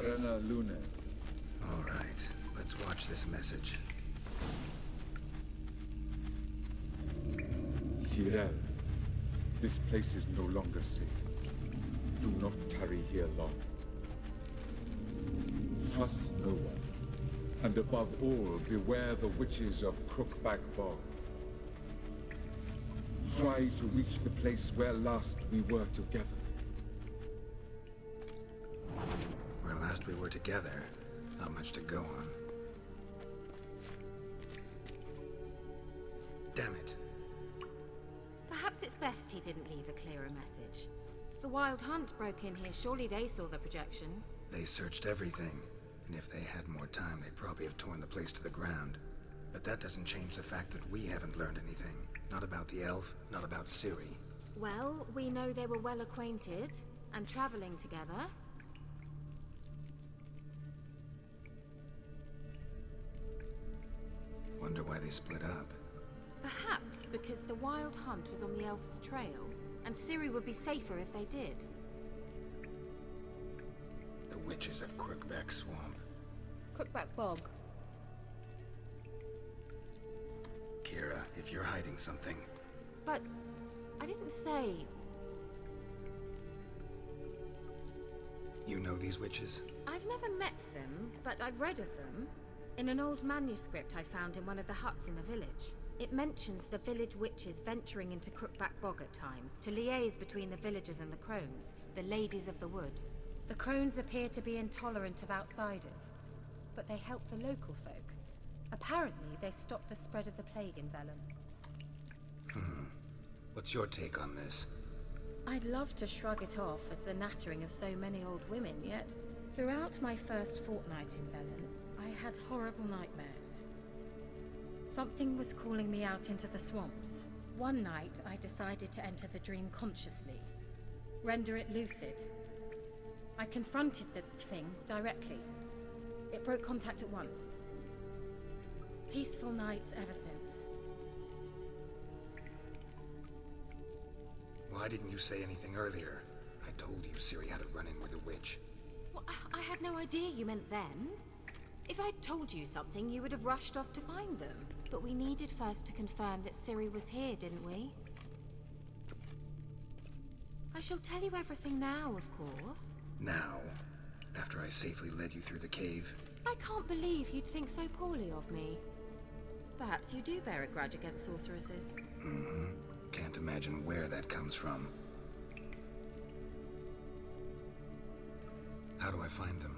Arena Lune. All right, let's watch this message. Geralt, this place is no longer safe. Do not tarry here long. Trust no one. And above all, beware the witches of Crookback Bog. Try to reach the place where last we were together. Where last we were together, not much to go on. Damn it. Perhaps it's best he didn't leave a clearer message. The Wild Hunt broke in here. Surely they saw the projection. They searched everything, and if they had more time, they'd probably have torn the place to the ground. But that doesn't change the fact that we haven't learned anything. Not about the elf, not about Ciri. Well, we know they were well acquainted and traveling together. Wonder why they split up. Perhaps because the Wild Hunt was on the elf's trail, and Ciri would be safer if they did. The witches of Crookback Swamp. Crookback Bog. Kira, if you're hiding something... But I didn't say... You know these witches? I've never met them, but I've read of them. In an old manuscript I found in one of the huts in the village. It mentions the village witches venturing into Crookback Bog at times to liaise between the villagers and the crones, the ladies of the wood. The crones appear to be intolerant of outsiders, but they help the local folk. Apparently, they stopped the spread of the plague in Vellum. What's your take on this? I'd love to shrug it off as the nattering of so many old women, yet throughout my first fortnight in Vellum, I had horrible nightmares. Something was calling me out into the swamps. One night, I decided to enter the dream consciously, render it lucid. I confronted the thing directly. It broke contact at once. Peaceful nights ever since. Why didn't you say anything earlier? I told you Ciri had a run-in with a witch. Well, I had no idea you meant then. If I'd told you something, you would have rushed off to find them. But we needed first to confirm that Ciri was here, didn't we? I shall tell you everything now, of course. Now? After I safely led you through the cave? I can't believe you'd think so poorly of me. Perhaps you do bear a grudge against sorceresses. Can't imagine where that comes from. How do I find them?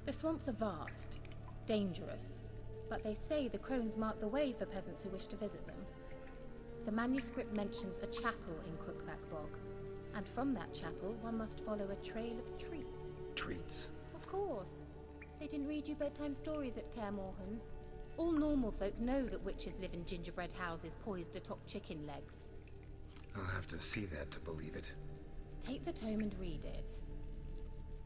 The swamps are vast, dangerous, but they say the crones mark the way for peasants who wish to visit them. The manuscript mentions a chapel in Crookback Bog, and from that chapel one must follow a trail of trees. Treats? Of course. They didn't read you bedtime stories at Kaer Morhen. All normal folk know that witches live in gingerbread houses poised atop chicken legs. I'll have to see that to believe it. Take the tome and read it.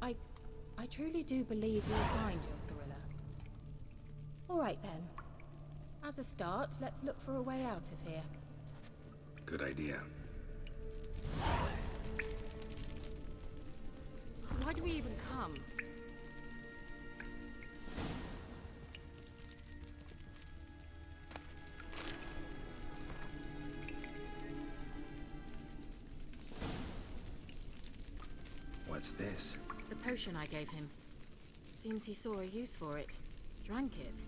I truly do believe you'll find your Cirilla. All right then. As a start, let's look for a way out of here. Good idea. Why do we even come? What's this? The potion I gave him. Seems he saw a use for it. Drank it.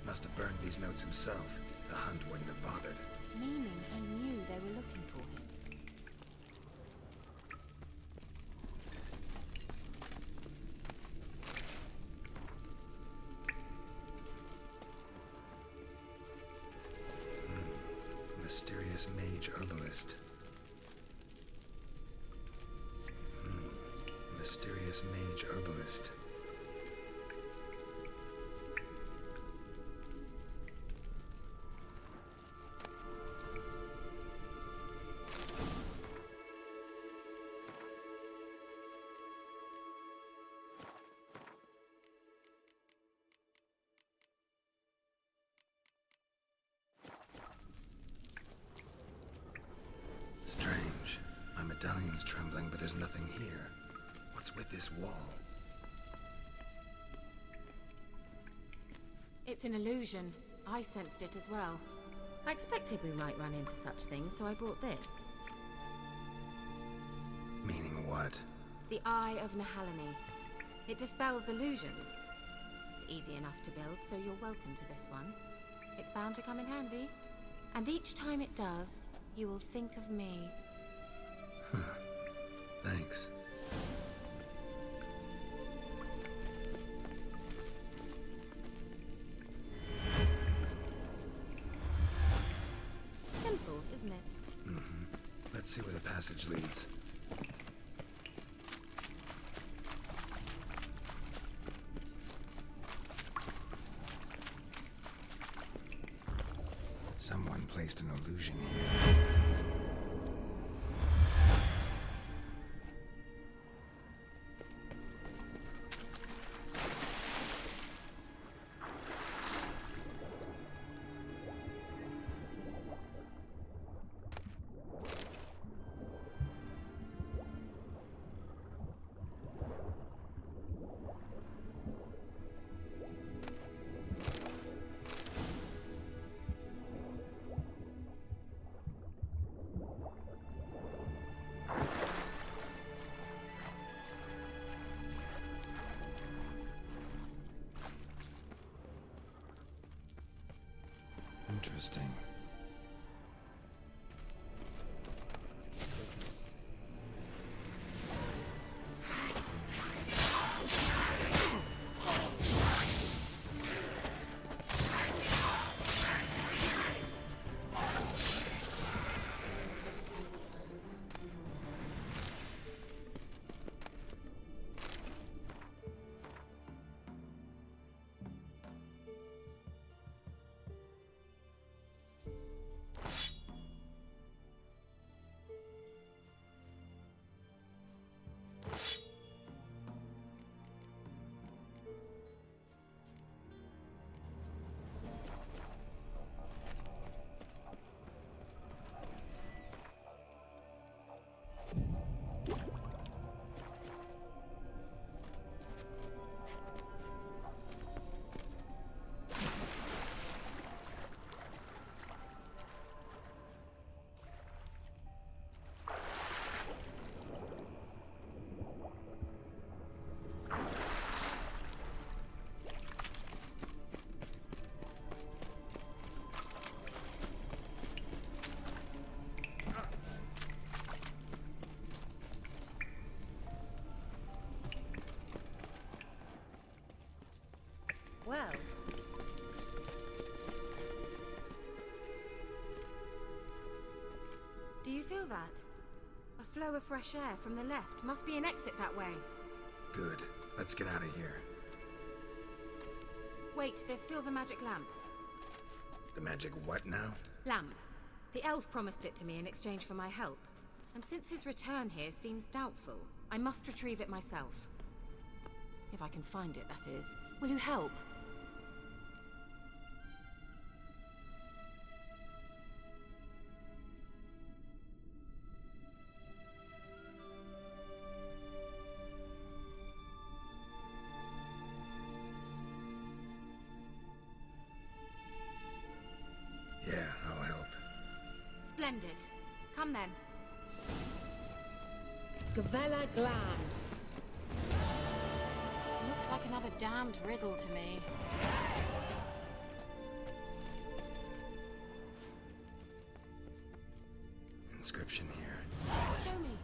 Must have burned these notes himself. The hunt wouldn't have bothered. Meaning he knew they were looking for him. Mysterious mage herbalist. Mysterious mage herbalist. Medallion's trembling, but there's nothing here. What's with this wall? It's an illusion. I sensed it as well. I expected we might run into such things, so I brought this. Meaning what? The Eye of Nehaleni. It dispels illusions. It's easy enough to build, so you're welcome to this one. It's bound to come in handy. And each time it does, you will think of me. Thanks. Simple, isn't it? Mm-hmm. Let's see where the passage leads. Someone placed an illusion here. Interesting. Well. Do you feel that? A flow of fresh air from the left. Must be an exit that way. Good. Let's get out of here. Wait, there's still the magic lamp. The magic what now? Lamp. The elf promised it to me in exchange for my help. And since his return here seems doubtful, I must retrieve it myself. If I can find it, that is. Will you help? Yeah, I'll help. Splendid. Come then. Gavella Glan. Looks like another damned riddle to me. Inscription here. Show me.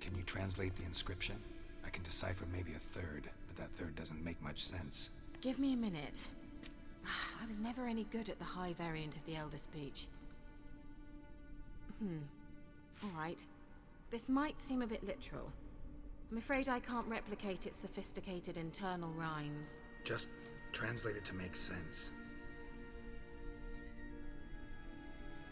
Can you translate the inscription? I can decipher maybe a third, but that third doesn't make much sense. Give me a minute. I was never any good at the high variant of the Elder Speech. All right. This might seem a bit literal. I'm afraid I can't replicate its sophisticated internal rhymes. Just translate it to make sense.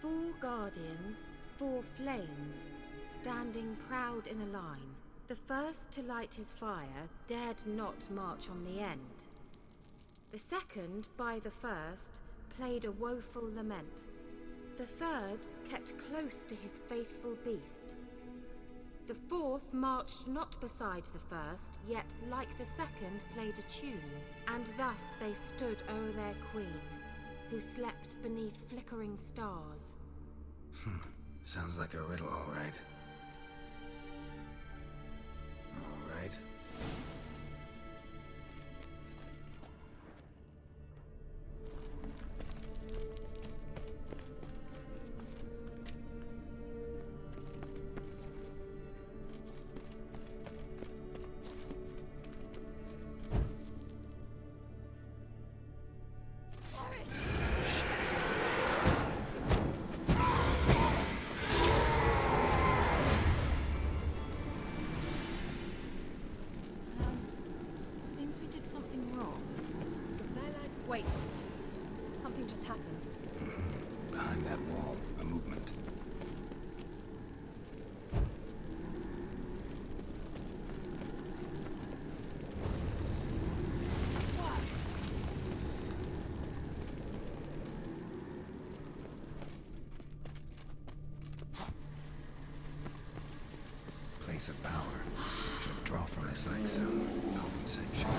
4 guardians, 4 flames, standing proud in a line. The first to light his fire dared not march on the end. The second, by the first, played a woeful lament. The third kept close to his faithful beast. The fourth marched not beside the first, yet, like the second, played a tune. And thus they stood o'er their queen, who slept beneath flickering stars. Sounds like a riddle, all right. All right. Seems we did something wrong. Wait. Something just happened. Behind that wall, a movement. Place of power. Should draw from us like some elven sanctuary.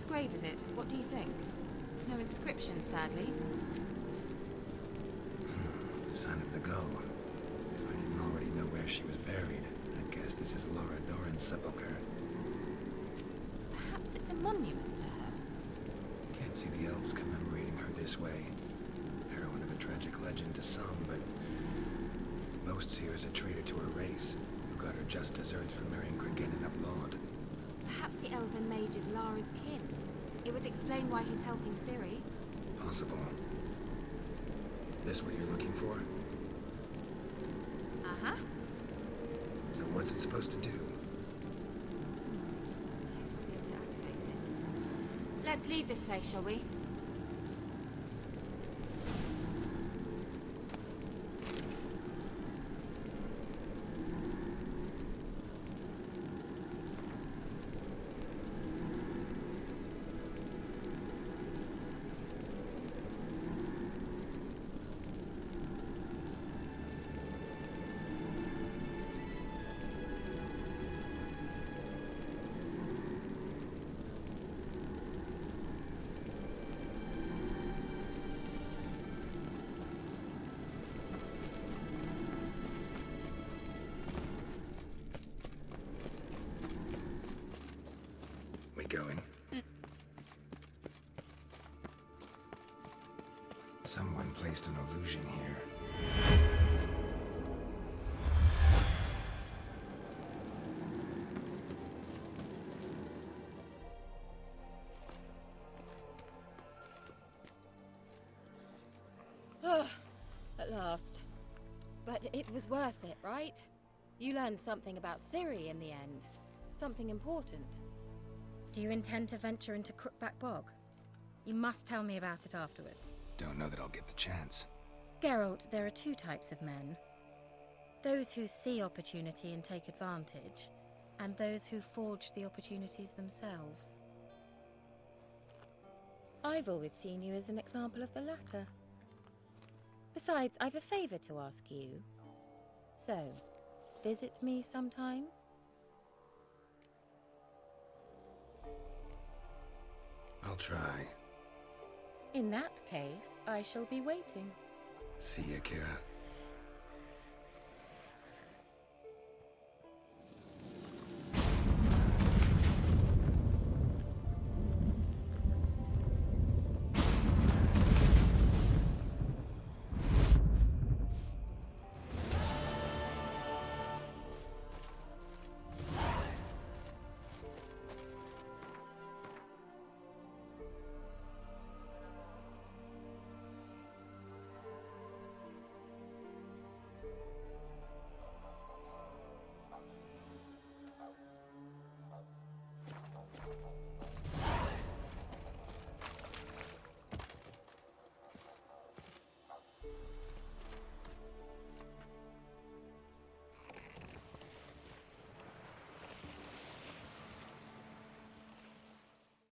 Grave is it? What do you think? No inscription, sadly. Sign of the gull. If I didn't already know where she was buried, I'd guess this is Laura Doran's sepulcher. Perhaps it's a monument to her. Can't see the elves commemorating her this way. Heroine of a tragic legend to some, but most see her as a traitor to her race, who got her just desserts for marrying Gregenin of Laud. Perhaps the elven mage is Lara's kin. It would explain why he's helping Ciri. Possible. This what you're looking for? Uh-huh. So what's it supposed to do? I'll be able to activate it. Let's leave this place, shall we? Going. Someone placed an illusion here. last. But it was worth it, right? You learned something about Ciri in the end. Something important. Do you intend to venture into Crookback Bog? You must tell me about it afterwards. Don't know that I'll get the chance. Geralt, there are two types of men. Those who see opportunity and take advantage, and those who forge the opportunities themselves. I've always seen you as an example of the latter. Besides, I've a favor to ask you. So, visit me sometime? I'll try. In that case, I shall be waiting. See ya, Kira.